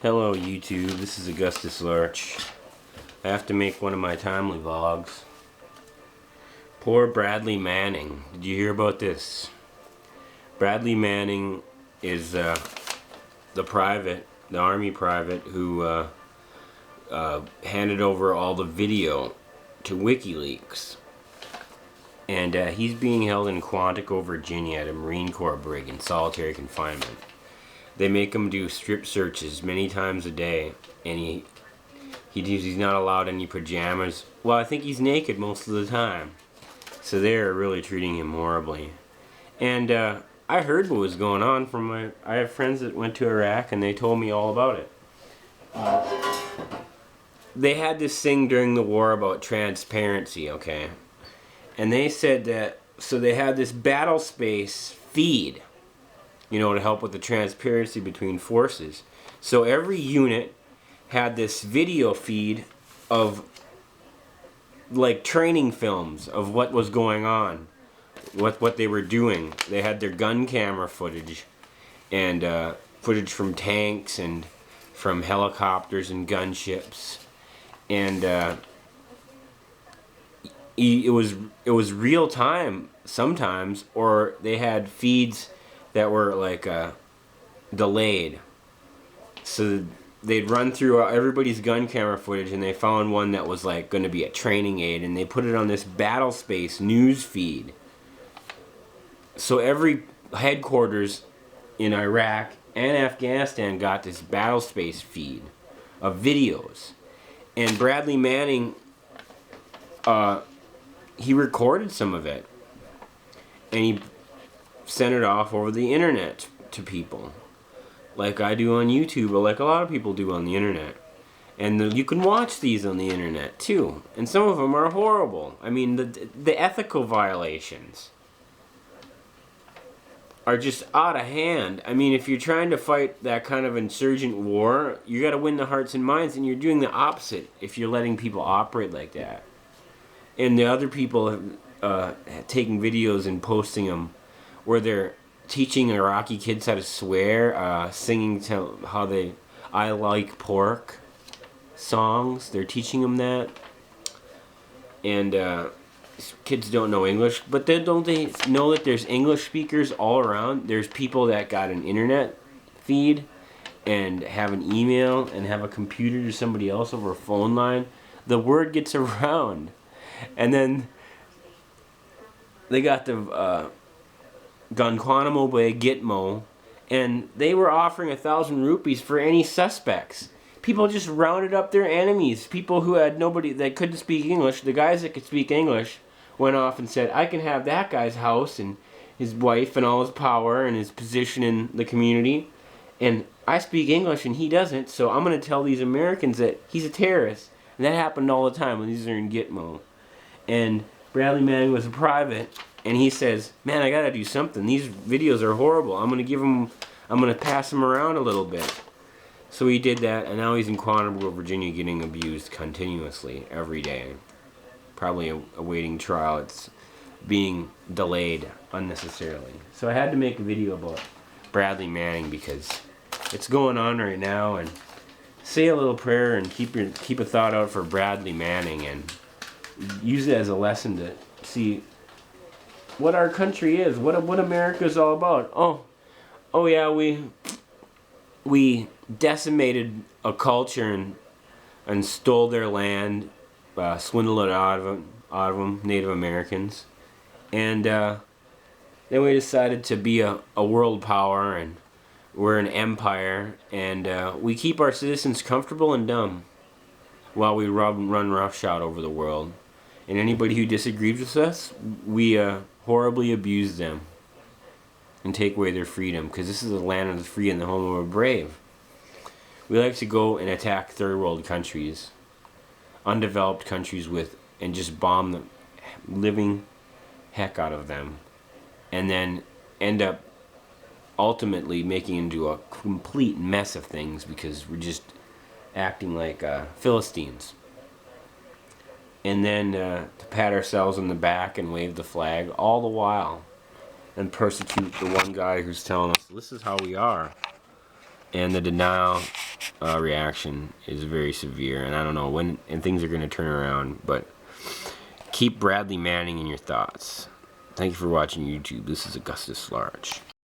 Hello YouTube, this is AugustusLarch. I have to make one of my timely vlogs. Poor Bradley Manning. Did you hear about this? Bradley Manning is the army private who handed over all the video to WikiLeaks. And he's being held in Quantico, Virginia at a Marine Corps brig in solitary confinement. They make him do strip searches many times a day, and he's not allowed any pajamas. Well, I think he's naked most of the time. So they're really treating him horribly. And I heard what was going on from I have friends that went to Iraq, and they told me all about it. They had this thing during the war about transparency, okay? And they said that, so they had this battle space feed, you know, to help with the transparency between forces. So every unit had this video feed of like training films of what was going on, what they were doing. They had their gun camera footage and footage from tanks and from helicopters and gunships, and it was real time sometimes, or they had feeds that were like delayed. So they'd run through everybody's gun camera footage, and they found one that was like going to be a training aid, and they put it on this battle space news feed. So every headquarters in Iraq and Afghanistan got this battle space feed of videos. And Bradley Manning, he recorded some of it, and he sent it off over the internet to people, like I do on YouTube, or like a lot of people do on the internet. And you can watch these on the internet too, and some of them are horrible. I mean, the ethical violations are just out of hand. I mean, if you're trying to fight that kind of insurgent war, you got to win the hearts and minds, and you're doing the opposite if you're letting people operate like that. And the other people taking videos and posting them where they're teaching Iraqi kids how to swear, singing to how they "I like pork" songs. They're teaching them that, and kids don't know English, but then don't they know that there's English speakers all around? There's people that got an internet feed and have an email and have a computer to somebody else over a phone line. The word gets around, and then they got the Guantanamo Bay Gitmo, and they were offering 1,000 rupees for any suspects. People just rounded up their enemies. People who had nobody that couldn't speak English. The guys that could speak English went off and said, I can have that guy's house and his wife and all his power and his position in the community, and I speak English and he doesn't, so I'm going to tell these Americans that he's a terrorist. And that happened all the time when these are in Gitmo. And Bradley Manning was a private, and he says, man, I gotta do something. These videos are horrible. I'm gonna pass them around a little bit. So he did that, and now he's in Quantico, Virginia, getting abused continuously every day. Probably awaiting trial. It's being delayed unnecessarily. So I had to make a video about Bradley Manning because it's going on right now, and say a little prayer and keep a thought out for Bradley Manning, and use it as a lesson to see what our country is, what America's all about. Oh yeah, we decimated a culture and stole their land, swindled it out of them, Native Americans, and then we decided to be a world power, and we're an empire, and we keep our citizens comfortable and dumb while we run roughshod over the world. And anybody who disagrees with us, we horribly abuse them and take away their freedom, because this is the land of the free and the home of the brave. We like to go and attack third world countries, undeveloped countries, and just bomb the living heck out of them, and then end up ultimately making into a complete mess of things because we're just acting like Philistines. And then to pat ourselves on the back and wave the flag all the while, and persecute the one guy who's telling us this is how we are, and the denial reaction is very severe, and I don't know when and things are going to turn around, but keep Bradley Manning in your thoughts. Thank you for watching YouTube. This is AugustusLarch.